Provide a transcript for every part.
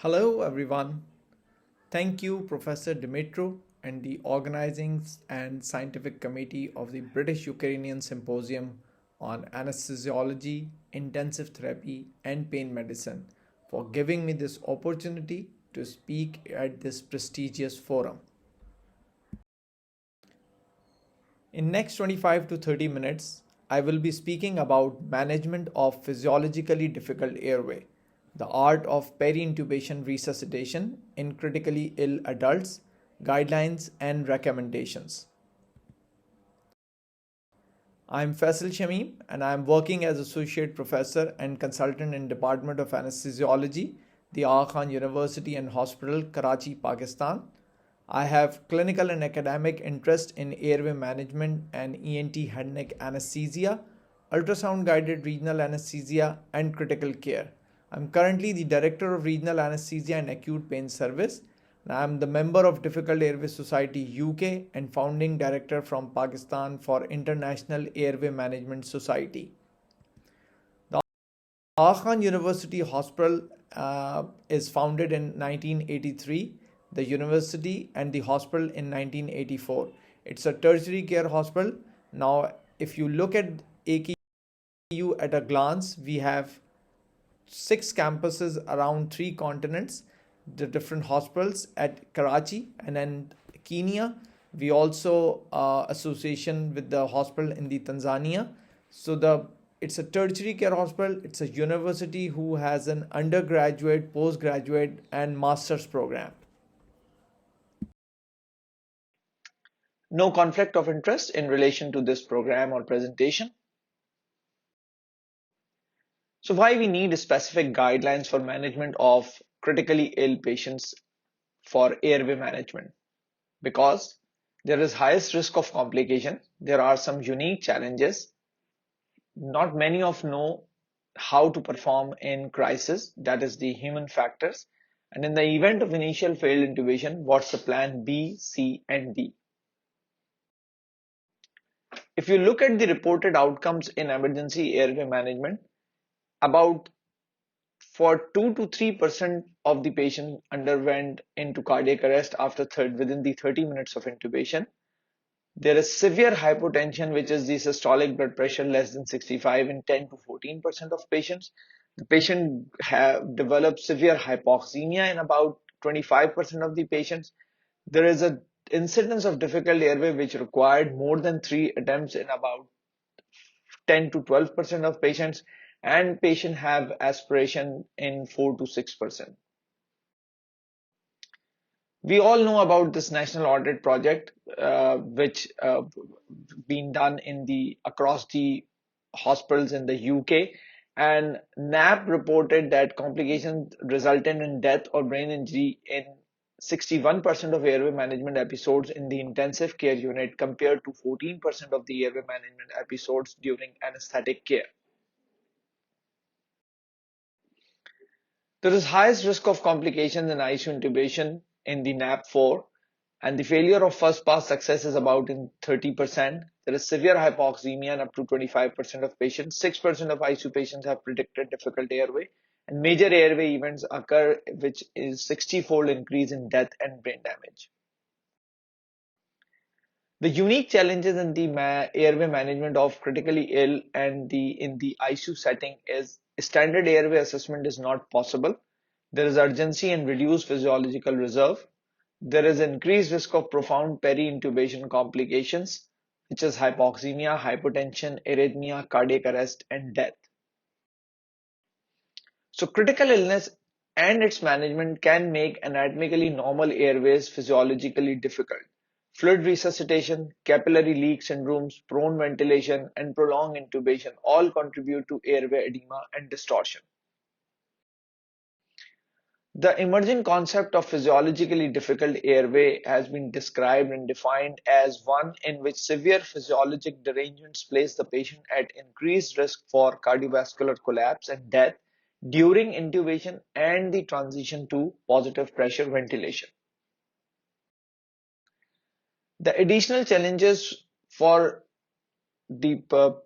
Hello, everyone. Thank you, Professor Dimitro, and the organizing and scientific committee of the British-Ukrainian Symposium on Anaesthesiology, Intensive Therapy, and Pain Medicine for giving me this opportunity to speak at this prestigious forum. In next 25 to 30 minutes, I will be speaking about management of physiologically difficult airway, the art of peri-intubation resuscitation in critically ill adults, guidelines and recommendations. I am Faisal Shamim and I am working as associate professor and consultant in Department of Anaesthesiology, the Aga Khan University and Hospital, Karachi, Pakistan. I have clinical and academic interest in airway management and ENT head neck anesthesia, ultrasound guided regional anesthesia, and critical care. I'm currently the director of regional anesthesia and acute pain service. And I'm the member of Difficult Airway Society UK and founding director from Pakistan for International Airway Management Society. The Aga Khan University Hospital is founded in 1983, the university and the hospital in 1984. It's a tertiary care hospital. Now, if you look at AKU at a glance, we have 6 campuses around 3 continents, the different hospitals at Karachi and then Kenya. We also association with the hospital in the Tanzania. So it's a tertiary care hospital. It's a university who has an undergraduate, postgraduate, and master's program. No conflict of interest in relation to this program or presentation. So why we need specific guidelines for management of critically ill patients for airway management? Because there is highest risk of complication. There are some unique challenges. Not many of know how to perform in crisis, that is the human factors. And in the event of initial failed intubation, what's the plan B, C, and D? If you look at the reported outcomes in emergency airway management, about for 2 to 3% of the patient underwent into cardiac arrest within the 30 minutes of intubation. There is severe hypotension, which is the systolic blood pressure less than 65 in 10 to 14% of patients. The patient have developed severe hypoxemia in about 25% of the patients. There is an incidence of difficult airway which required more than 3 attempts in about 10 to 12% of patients, and patients have aspiration in 4 to 6%. We all know about this national audit project, which been done across the hospitals in the UK, and NAP reported that complications resulted in death or brain injury in 61% of airway management episodes in the intensive care unit compared to 14% of the airway management episodes during anesthetic care. There is highest risk of complications in ICU intubation in the NAP4, and the failure of first pass success is about in 30%. There is severe hypoxemia in up to 25% of patients. 6% of ICU patients have predicted difficult airway, and major airway events occur, which is 60-fold increase in death and brain damage. The unique challenges in the airway management of critically ill and in the ICU setting is standard airway assessment is not possible. There is urgency and reduced physiological reserve. There is increased risk of profound peri-intubation complications, which is hypoxemia, hypotension, arrhythmia, cardiac arrest, and death. So critical illness and its management can make anatomically normal airways physiologically difficult. Fluid resuscitation, capillary leak syndromes, prone ventilation, and prolonged intubation all contribute to airway edema and distortion. The emerging concept of physiologically difficult airway has been described and defined as one in which severe physiologic derangements place the patient at increased risk for cardiovascular collapse and death during intubation and the transition to positive pressure ventilation. The additional challenges for the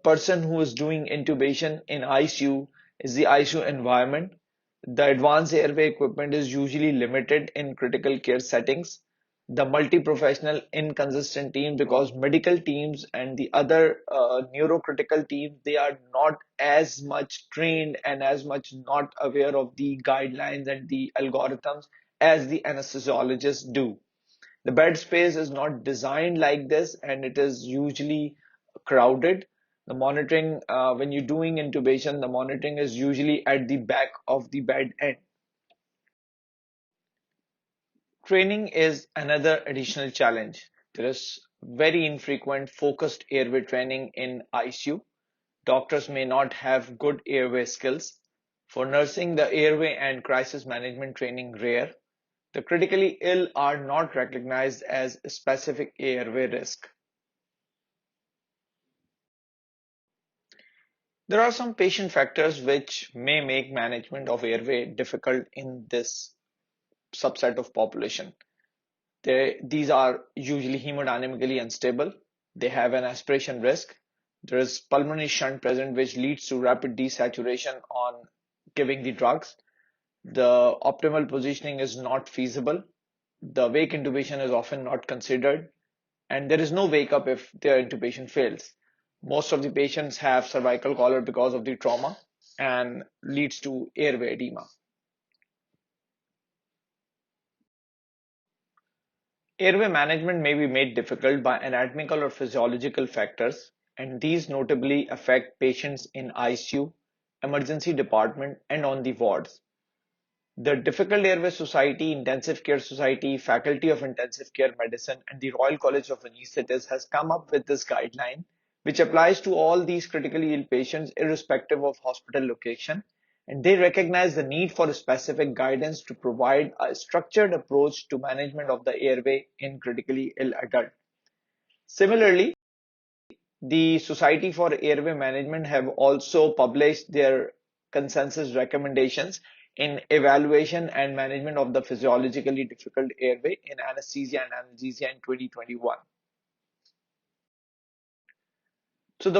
person who is doing intubation in ICU is the ICU environment. The advanced airway equipment is usually limited in critical care settings. The multi-professional inconsistent team, because medical teams and the other neurocritical teams, they are not as much trained and as much not aware of the guidelines and the algorithms as the anesthesiologists do. The bed space is not designed like this, and it is usually crowded. The monitoring, when you're doing intubation, the monitoring is usually at the back of the bed end. Training is another additional challenge. There is very infrequent focused airway training in ICU. Doctors may not have good airway skills. For nursing, the airway and crisis management training rare. The critically ill are not recognized as a specific airway risk. There are some patient factors which may make management of airway difficult in this subset of population. These are usually hemodynamically unstable. They have an aspiration risk. There is pulmonary shunt present, which leads to rapid desaturation on giving the drugs. The optimal positioning is not feasible. The wake intubation is often not considered, and there is no wake up if their intubation fails. Most of the patients have cervical collar because of the trauma and leads to airway edema. Airway management may be made difficult by anatomical or physiological factors, and these notably affect patients in ICU, emergency department, and on the wards. The Difficult Airway Society, Intensive Care Society, Faculty of Intensive Care Medicine, and the Royal College of Anaesthetists has come up with this guideline, which applies to all these critically ill patients irrespective of hospital location, and they recognize the need for specific guidance to provide a structured approach to management of the airway in critically ill adults. Similarly, the Society for Airway Management have also published their consensus recommendations in evaluation and management of the physiologically difficult airway in anesthesia and analgesia in 2021. So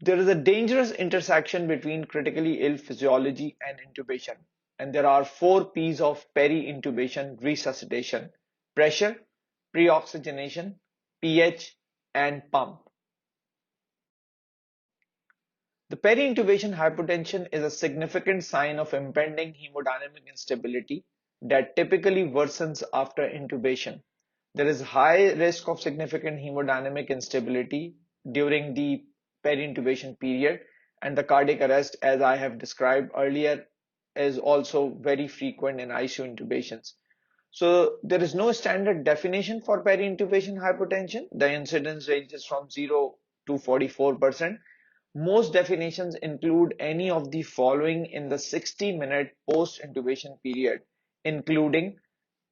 there is a dangerous intersection between critically ill physiology and intubation, and there are 4 P's of peri-intubation resuscitation: pressure, preoxygenation, pH, and pump. The peri-intubation hypotension is a significant sign of impending hemodynamic instability that typically worsens after intubation. There is high risk of significant hemodynamic instability during the peri-intubation period, and the cardiac arrest, as I have described earlier, is also very frequent in ICU intubations. So there is no standard definition for peri-intubation hypotension. The incidence ranges from 0 to 44%. Most definitions include any of the following in the 60-minute post-intubation period, including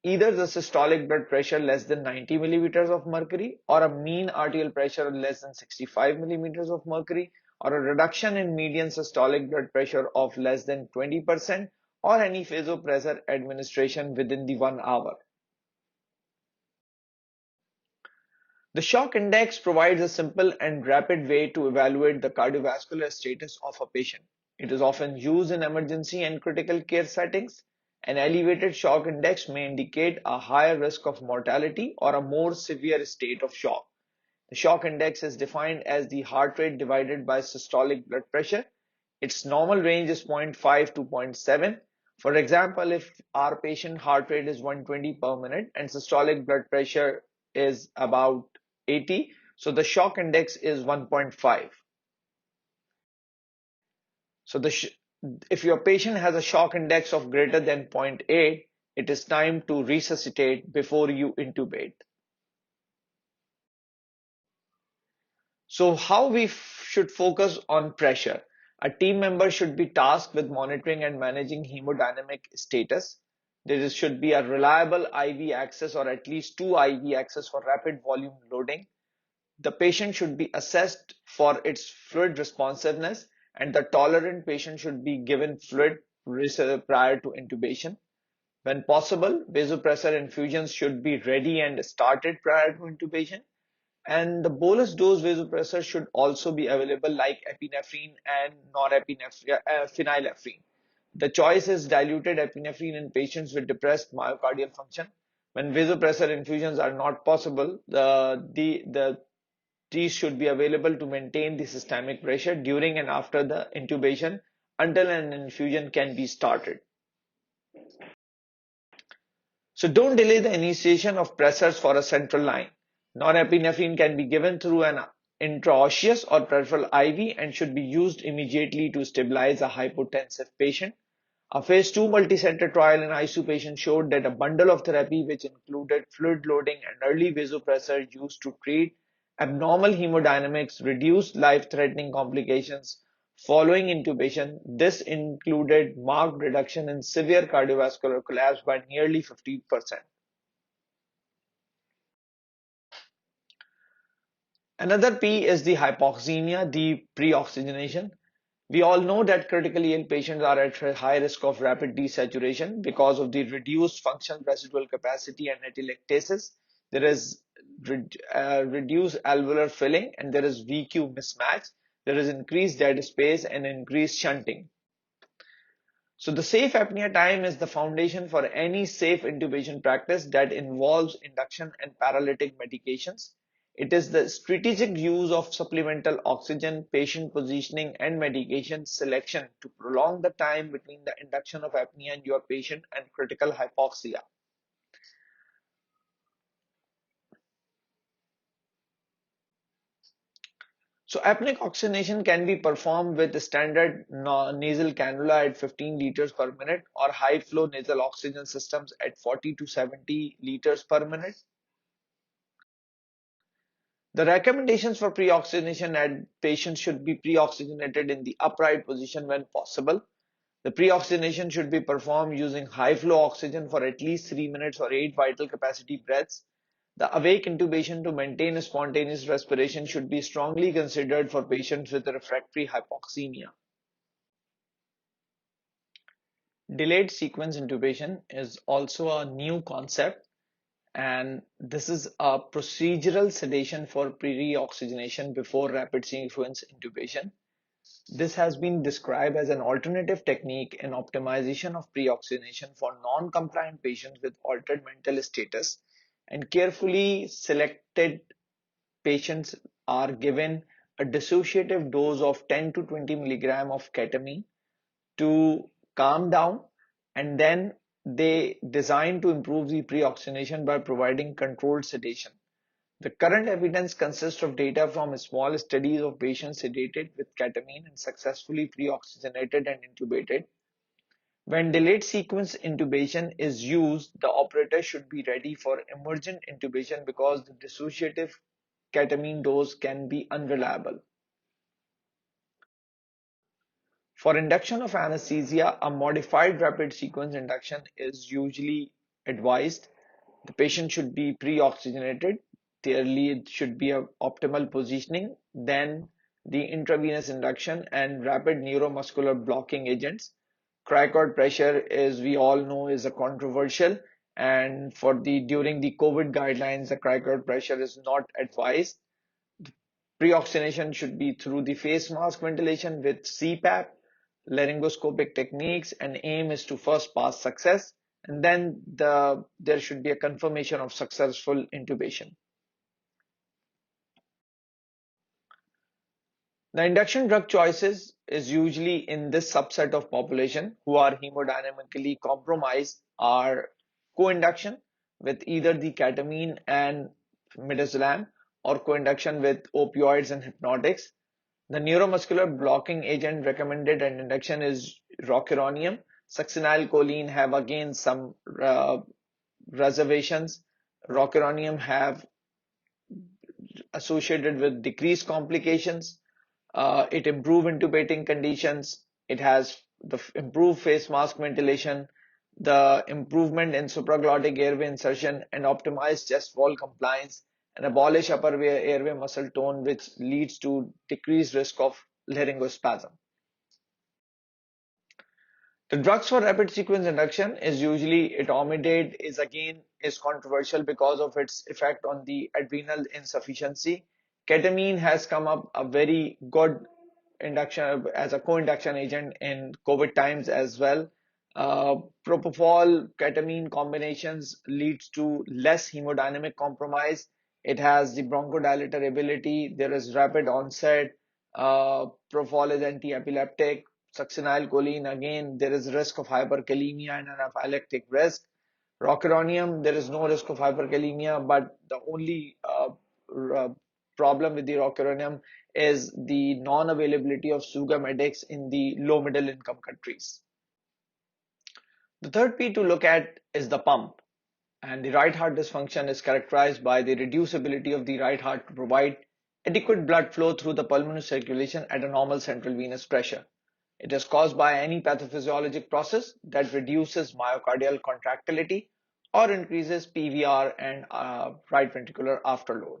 either the systolic blood pressure less than 90 millimeters of mercury, or a mean arterial pressure less than 65 millimeters of mercury, or a reduction in median systolic blood pressure of less than 20%, or any vasopressor administration within the 1 hour. The shock index provides a simple and rapid way to evaluate the cardiovascular status of a patient. It is often used in emergency and critical care settings. An elevated shock index may indicate a higher risk of mortality or a more severe state of shock. The shock index is defined as the heart rate divided by systolic blood pressure. Its normal range is 0.5 to 0.7. For example, if our patient heart rate is 120 per minute and systolic blood pressure is about 80, so the shock index is 1.5. So if your patient has a shock index of greater than 0.8, it is time to resuscitate before you intubate. So how we should focus on pressure. A team member should be tasked with monitoring and managing hemodynamic status. There should be a reliable IV access or at least 2 IV access for rapid volume loading. The patient should be assessed for its fluid responsiveness, and the tolerant patient should be given fluid prior to intubation. When possible, vasopressor infusions should be ready and started prior to intubation. And the bolus dose vasopressor should also be available, like epinephrine and norepinephrine, phenylephrine. The choice is diluted epinephrine in patients with depressed myocardial function. When vasopressor infusions are not possible, these should be available to maintain the systemic pressure during and after the intubation until an infusion can be started. So don't delay the initiation of pressors for a central line. Norepinephrine can be given through an intraosseous or peripheral IV and should be used immediately to stabilize a hypotensive patient. A phase 2 multicenter trial in ICU patients showed that a bundle of therapy which included fluid loading and early vasopressor used to treat abnormal hemodynamics reduced life-threatening complications following intubation. This included marked reduction in severe cardiovascular collapse by nearly 50%. Another P is the hypoxemia, the preoxygenation. We all know that critically ill patients are at high risk of rapid desaturation because of the reduced functional residual capacity and atelectasis. There is reduced alveolar filling and there is VQ mismatch. There is increased dead space and increased shunting. So the safe apnea time is the foundation for any safe intubation practice that involves induction and paralytic medications. It is the strategic use of supplemental oxygen, patient positioning, and medication selection to prolong the time between the induction of apnea in your patient and critical hypoxia. So apneic oxygenation can be performed with standard nasal cannula at 15 liters per minute or high flow nasal oxygen systems at 40 to 70 liters per minute. The recommendations for pre-oxygenation and patients should be pre-oxygenated in the upright position when possible. The pre-oxygenation should be performed using high flow oxygen for at least 3 minutes or 8 vital capacity breaths. The awake intubation to maintain a spontaneous respiration should be strongly considered for patients with refractory hypoxemia. Delayed sequence intubation is also a new concept, and this is a procedural sedation for pre-oxygenation before rapid sequence intubation. This has been described as an alternative technique in optimization of pre-oxygenation for non-compliant patients with altered mental status, and carefully selected patients are given a dissociative dose of 10 to 20 milligram of ketamine to calm down, and then they design to improve the pre-oxygenation by providing controlled sedation. The current evidence consists of data from small studies of patients sedated with ketamine and successfully pre-oxygenated and intubated. When delayed sequence intubation is used, the operator should be ready for emergent intubation because the dissociative ketamine dose can be unreliable. For induction of anesthesia, a modified rapid sequence induction is usually advised. The patient should be pre-oxygenated. Clearly, it should be an optimal positioning. Then the intravenous induction and rapid neuromuscular blocking agents. Cricoid pressure, as we all know, is a controversial, and for the during the COVID guidelines, the cricoid pressure is not advised. Pre-oxygenation should be through the face mask ventilation with CPAP, laryngoscopic techniques, and aim is to first pass success, and then there should be a confirmation of successful intubation. The induction drug choices is usually in this subset of population who are hemodynamically compromised are co-induction with either the ketamine and midazolam or co-induction with opioids and hypnotics. The neuromuscular blocking agent recommended in induction is rocuronium. Succinylcholine have again some reservations. Rocuronium have associated with decreased complications. It improves intubating conditions. It has the improved face mask ventilation, the improvement in supraglottic airway insertion, and optimized chest wall compliance, and abolish upper airway muscle tone, which leads to decreased risk of laryngospasm. The drugs for rapid sequence induction is usually etomidate is controversial because of its effect on the adrenal insufficiency. Ketamine has come up a very good induction as a co-induction agent in COVID times as well. Propofol ketamine combinations leads to less hemodynamic compromise. It has the bronchodilator ability. There is rapid onset. Propofol is anti-epileptic. Succinylcholine, again, there is risk of hyperkalemia and anaphylactic risk. Rocuronium, there is no risk of hyperkalemia, but the only problem with the rocuronium is the non-availability of Suga medics in the low middle income countries. The third P to look at is the pump, and the right heart dysfunction is characterized by the reduced ability of the right heart to provide adequate blood flow through the pulmonary circulation at a normal central venous pressure. It is caused by any pathophysiologic process that reduces myocardial contractility or increases PVR and right ventricular afterload.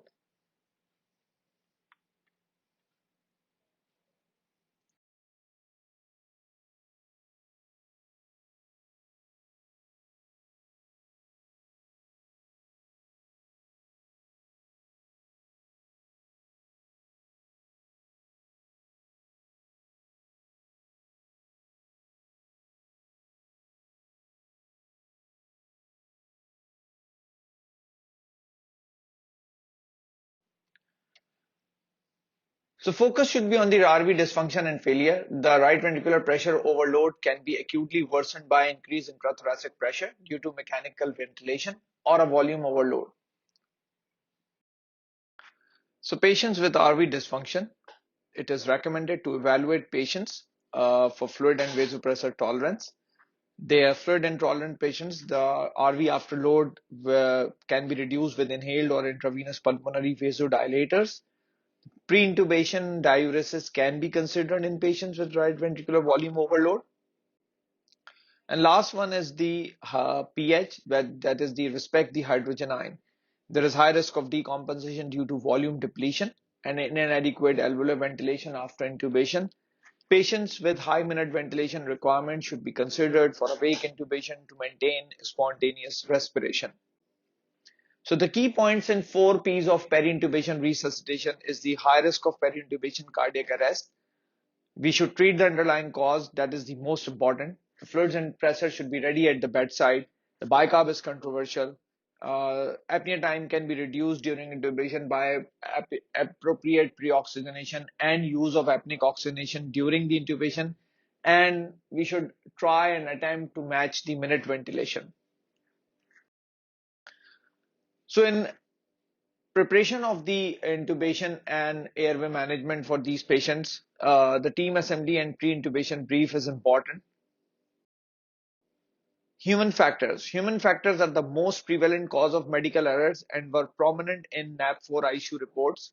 So focus should be on the RV dysfunction and failure. The right ventricular pressure overload can be acutely worsened by increased intrathoracic pressure due to mechanical ventilation or a volume overload. So patients with RV dysfunction, it is recommended to evaluate patients for fluid and vasopressor tolerance. They are fluid intolerant patients. The RV afterload can be reduced with inhaled or intravenous pulmonary vasodilators. Pre-intubation diuresis can be considered in patients with right ventricular volume overload. And last one is the pH, that is the respect the hydrogen ion. There is high risk of decompensation due to volume depletion and inadequate alveolar ventilation after intubation. Patients with high minute ventilation requirement should be considered for awake intubation to maintain spontaneous respiration. So the key points in 4 Ps of peri-intubation resuscitation is the high risk of peri-intubation cardiac arrest. We should treat the underlying cause, that is the most important. The fluids and pressure should be ready at the bedside. The bicarb is controversial. Apnea time can be reduced during intubation by appropriate preoxygenation and use of apneic oxygenation during the intubation. And we should try and attempt to match the minute ventilation. So in preparation of the intubation and airway management for these patients, the team assembly and pre-intubation brief is important. Human factors. Human factors are the most prevalent cause of medical errors and were prominent in NAP4 ICU reports.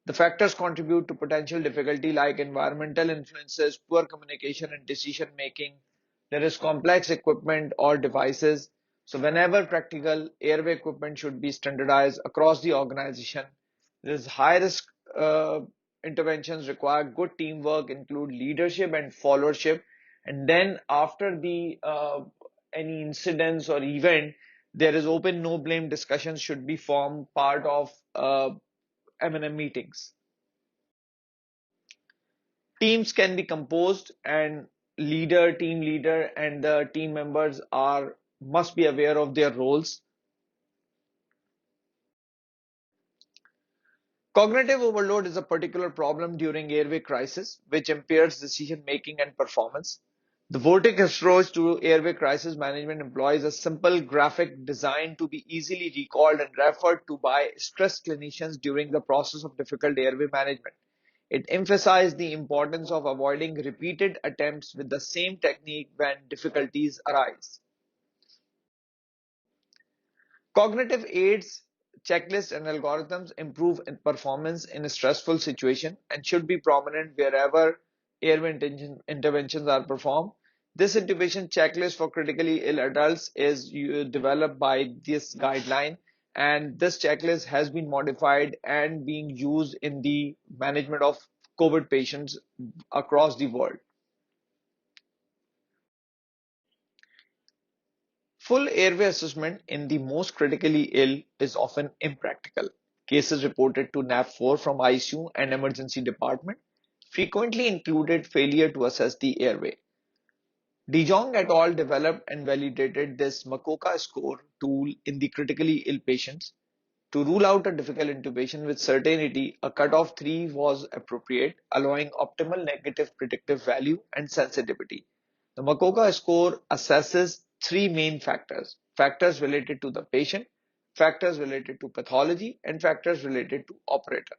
The factors contribute to potential difficulty like environmental influences, poor communication and decision making. There is complex equipment or devices. So whenever practical, airway equipment should be standardized across the organization. There is high risk interventions require good teamwork, include leadership and followership. And then after the any incidents or event, there is open no blame discussions should be formed part of M&M meetings. Teams can be composed and team leader and the team members must be aware of their roles. Cognitive overload is a particular problem during airway crisis which impairs decision making and performance. The Vortex approach to airway crisis management employs a simple graphic designed to be easily recalled and referred to by stressed clinicians during the process of difficult airway management. It emphasized the importance of avoiding repeated attempts with the same technique when difficulties arise. Cognitive aids, checklists, and algorithms improve performance in a stressful situation and should be prominent wherever airway interventions are performed. This intubation checklist for critically ill adults is developed by this guideline, and this checklist has been modified and being used in the management of COVID patients across the world. Full airway assessment in the most critically ill is often impractical. Cases reported to NAP4 from ICU and emergency department. frequently included failure to assess the airway. De Jong et al. Developed and validated this Macoca score tool in the critically ill patients. To rule out a difficult intubation with certainty, a cutoff 3 was appropriate, allowing optimal negative predictive value and sensitivity. The Macoca score assesses three main factors: factors related to the patient, factors related to pathology, and factors related to operator.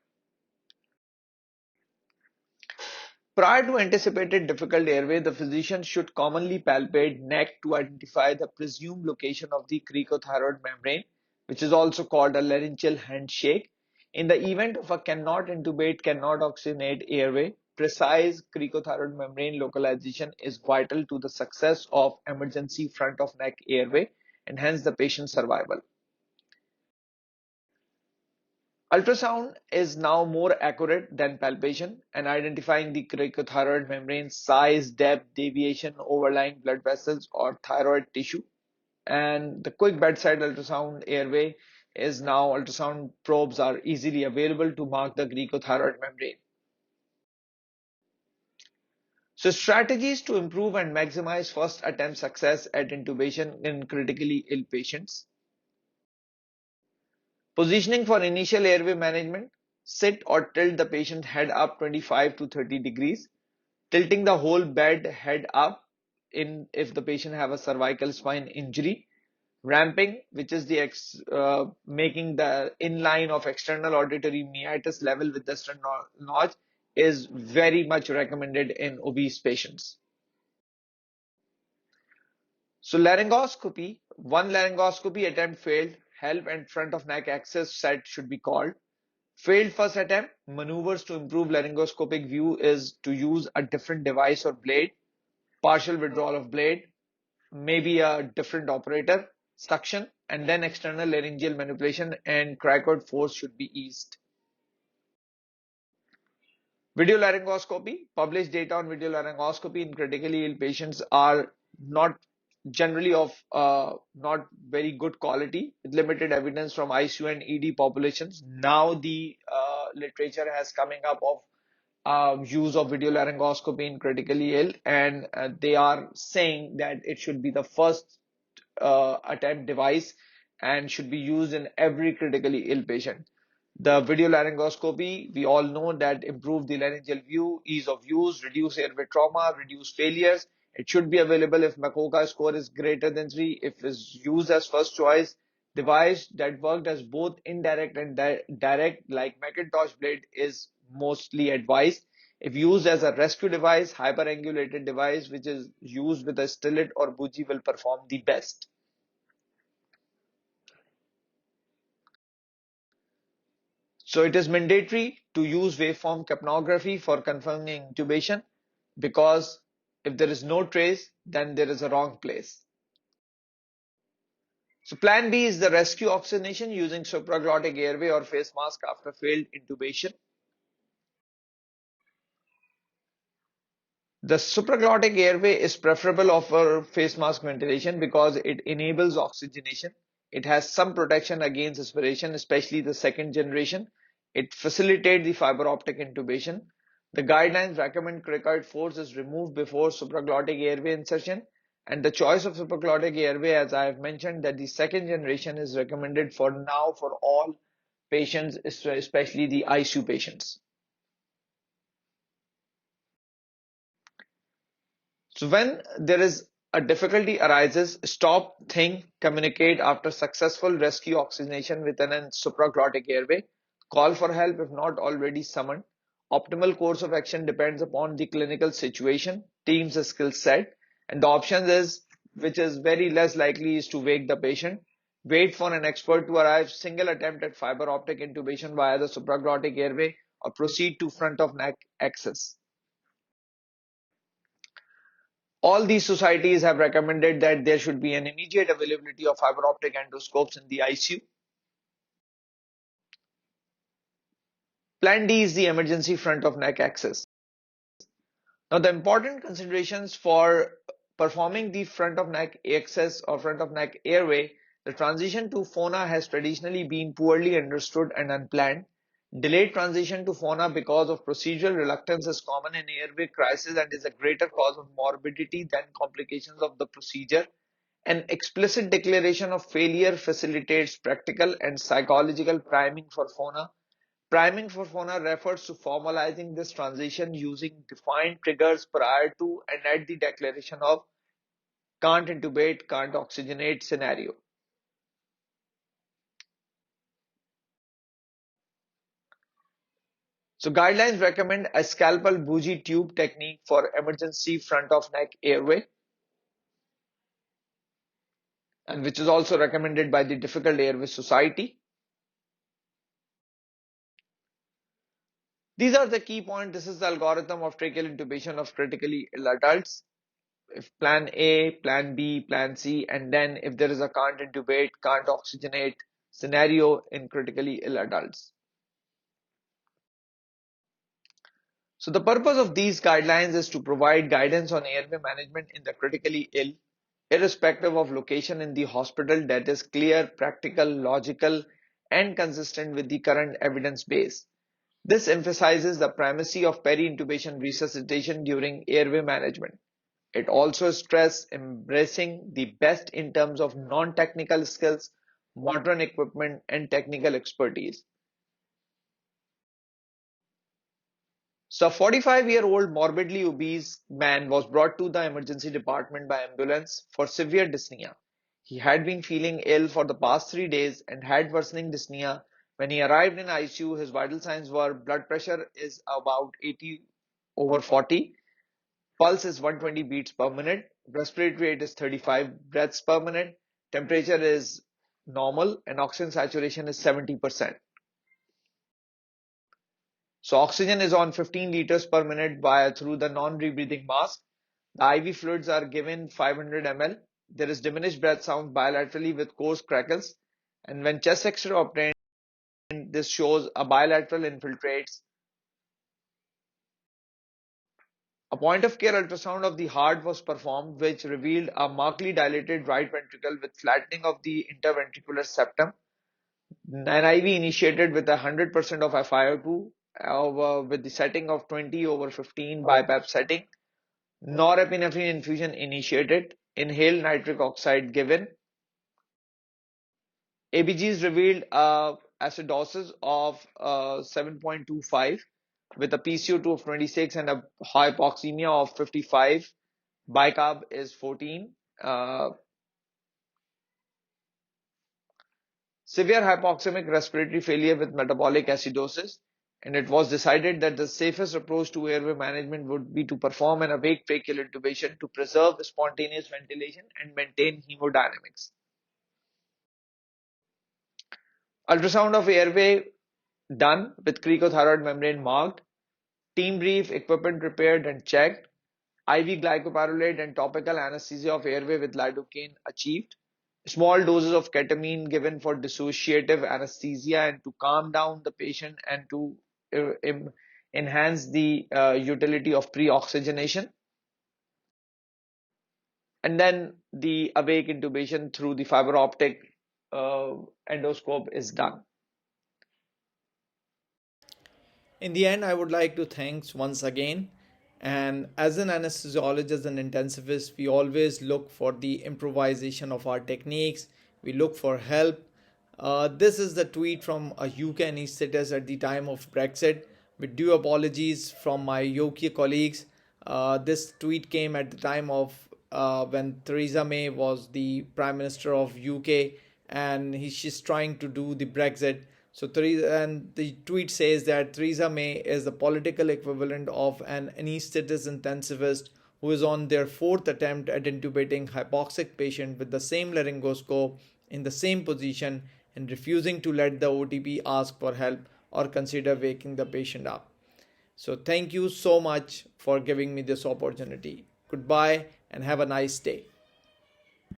Prior to anticipated difficult airway, the physician should commonly palpate neck to identify the presumed location of the cricothyroid membrane, which is also called a laryngeal handshake. In the event of a cannot intubate, cannot oxygenate airway, precise cricothyroid membrane localization is vital to the success of emergency front of neck airway and hence the patient's survival. Ultrasound is now more accurate than palpation and identifying the cricothyroid membrane size, depth, deviation, overlying blood vessels, or thyroid tissue. And the quick bedside ultrasound airway is now ultrasound probes are easily available to mark the cricothyroid membrane. So strategies to improve and maximize first attempt success at intubation in critically ill patients. Positioning for initial airway management: sit or tilt the patient head up 25 to 30 degrees, tilting the whole bed head up in if the patient have a cervical spine injury. Ramping, which is the making the inline of external auditory meatus level with the sternal notch, is very much recommended in obese patients. So laryngoscopy, one laryngoscopy attempt failed, help and front of neck access set should be called. Failed first attempt, maneuvers to improve laryngoscopic view is to use a different device or blade, partial withdrawal of blade, maybe a different operator, suction, and then external laryngeal manipulation and cricoid force should be eased. Video laryngoscopy. Published data on video laryngoscopy in critically ill patients are not generally of not very good quality, with limited evidence from ICU and ED populations. Now the literature has coming up of use of video laryngoscopy in critically ill, and they are saying that it should be the first attempt device and should be used in every critically ill patient. The video laryngoscopy, we all know that improve the laryngeal view, ease of use, reduce airway trauma, reduce failures. It should be available if MACOCA score is greater than 3. If is used as first choice device that worked as both indirect and direct, like Macintosh blade, is mostly advised. If used as a rescue device, hyperangulated device which is used with a stillet or bougie will perform the best. So it is mandatory to use waveform capnography for confirming intubation, because if there is no trace, then there is a wrong place. So plan B is the rescue oxygenation using supraglottic airway or face mask after failed intubation. The supraglottic airway is preferable over face mask ventilation because it enables oxygenation. It has some protection against aspiration, especially the second generation. It facilitates the fiber optic intubation. The guidelines recommend cricoid force is removed before supraglottic airway insertion. And the choice of supraglottic airway, as I have mentioned, that the second generation is recommended for now for all patients, especially the ICU patients. So when there is a difficulty arises, stop, think, communicate after successful rescue oxygenation within a supraglottic airway. Call for help if not already summoned. Optimal course of action depends upon the clinical situation, team's skill set, and the options is, which is very less likely, is to wake the patient, wait for an expert to arrive, single attempt at fiber optic intubation via the supraglottic airway, or proceed to front of neck access. All these societies have recommended that there should be an immediate availability of fiber optic endoscopes in the ICU. Plan D is the emergency front of neck access. Now, the important considerations for performing the front of neck access or front of neck airway: the transition to FONA has traditionally been poorly understood and unplanned. Delayed transition to fauna because of procedural reluctance is common in airway crisis and is a greater cause of morbidity than complications of the procedure. An explicit declaration of failure facilitates practical and psychological priming for fauna. Priming for fauna refers to formalizing this transition using defined triggers prior to and at the declaration of can't intubate, can't oxygenate scenario. So guidelines recommend a scalpel bougie tube technique for emergency front of neck airway, and which is also recommended by the Difficult Airway Society. These are the key points. This is the algorithm of tracheal intubation of critically ill adults. If plan A, plan B, plan C, and then if there is a can't intubate, can't oxygenate scenario in critically ill adults. So the purpose of these guidelines is to provide guidance on airway management in the critically ill, irrespective of location in the hospital, that is clear, practical, logical, and consistent with the current evidence base. This emphasizes the primacy of peri-intubation resuscitation during airway management. It also stresses embracing the best in terms of non-technical skills, modern equipment, and technical expertise. So a 45-year-old morbidly obese man was brought to the emergency department by ambulance for severe dyspnea. He had been feeling ill for the past 3 days and had worsening dyspnea. When he arrived in ICU, his vital signs were blood pressure is about 80/40, pulse is 120 beats per minute, respiratory rate is 35 breaths per minute, temperature is normal, and oxygen saturation is 70%. So oxygen is on 15 liters per minute through the non-rebreathing mask. The IV fluids are given 500 ml. There is diminished breath sound bilaterally with coarse crackles. And when chest X-ray obtained, this shows a bilateral infiltrates. A point of care ultrasound of the heart was performed, which revealed a markedly dilated right ventricle with flattening of the interventricular septum. An IV initiated with 100% of FiO2 with the setting of 20/15 BiPAP setting. Norepinephrine infusion initiated. Inhaled nitric oxide given. ABGs revealed acidosis of 7.25 with a PCO2 of 26 and a hypoxemia of 55. Bicarb is 14. Severe hypoxemic respiratory failure with metabolic acidosis, and it was decided that the safest approach to airway management would be to perform an awake tracheal intubation to preserve spontaneous ventilation and maintain hemodynamics. Ultrasound of airway done with cricothyroid membrane marked. Team brief, equipment prepared and checked. IV glycopyrrolate and topical anesthesia of airway with lidocaine achieved. Small doses of ketamine given for dissociative anesthesia and to calm down the patient and to enhance the utility of preoxygenation. And then the awake intubation through the fiber optic endoscope is done. In the end, I would like to thanks once again. And as an anesthesiologist and intensivist, we always look for the improvisation of our techniques. We look for help. This is the tweet from a UK anesthetist at the time of Brexit. With due apologies from my UK colleagues, this tweet came at the time of when Theresa May was the Prime Minister of UK, and she's trying to do the Brexit. So and the tweet says that Theresa May is the political equivalent of an anesthetist intensivist who is on their fourth attempt at intubating hypoxic patient with the same laryngoscope in the same position and refusing to let the OTP ask for help or consider waking the patient up. So thank you so much for giving me this opportunity. Goodbye and have a nice day.